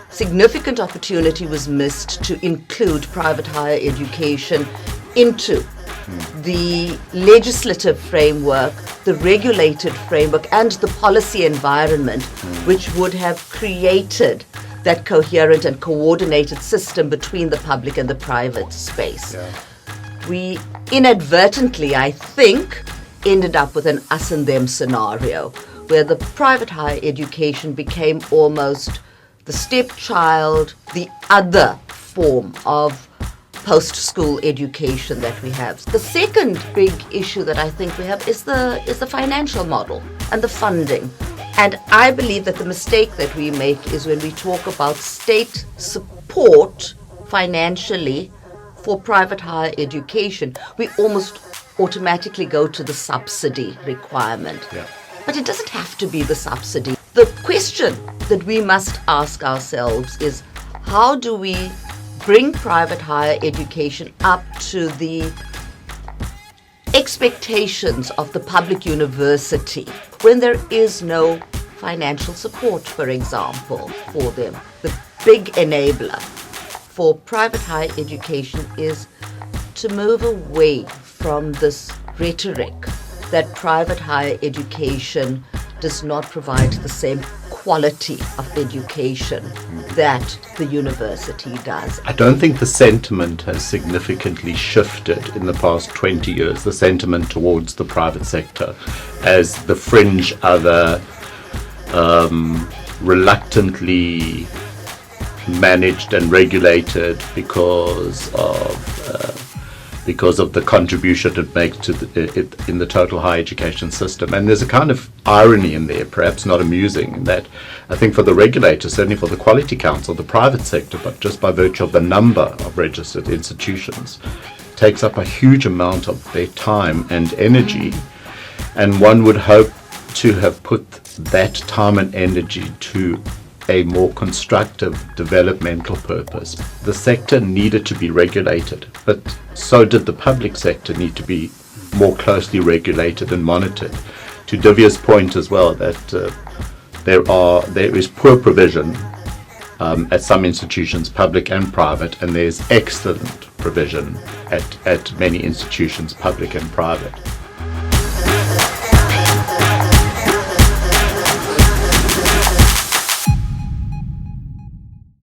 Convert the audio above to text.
Significant opportunity was missed to include private higher education into the legislative framework, the regulated framework, and the policy environment, which would have created that coherent and coordinated system between the public and the private space. Yeah. We inadvertently, I think, ended up with an us and them scenario, where the private higher education became almost the stepchild, the other form of post-school education that we have. The second big issue that I think we have is the financial model and the funding. And I believe that the mistake that we make is when we talk about state support financially for private higher education, we almost automatically go to the subsidy requirement. Yeah. But it doesn't have to be the subsidy. The question that we must ask ourselves is, how do we bring private higher education up to the expectations of the public university when there is no financial support, for example, for them? The big enabler for private higher education is to move away from this rhetoric that private higher education does not provide the same quality of education that the university does. I don't think the sentiment has significantly shifted in the past 20 years, the sentiment towards the private sector as the fringe other, reluctantly managed and regulated because of the contribution it makes to in the total higher education system. And there's a kind of irony in there, perhaps not amusing, in that I think for the regulator, certainly for the Quality Council, the private sector, but just by virtue of the number of registered institutions, takes up a huge amount of their time and energy. And one would hope to have put that time and energy to a more constructive developmental purpose. The sector needed to be regulated, but so did the public sector need to be more closely regulated and monitored. To Divya's point as well, that there is poor provision at some institutions, public and private, and there's excellent provision at many institutions, public and private.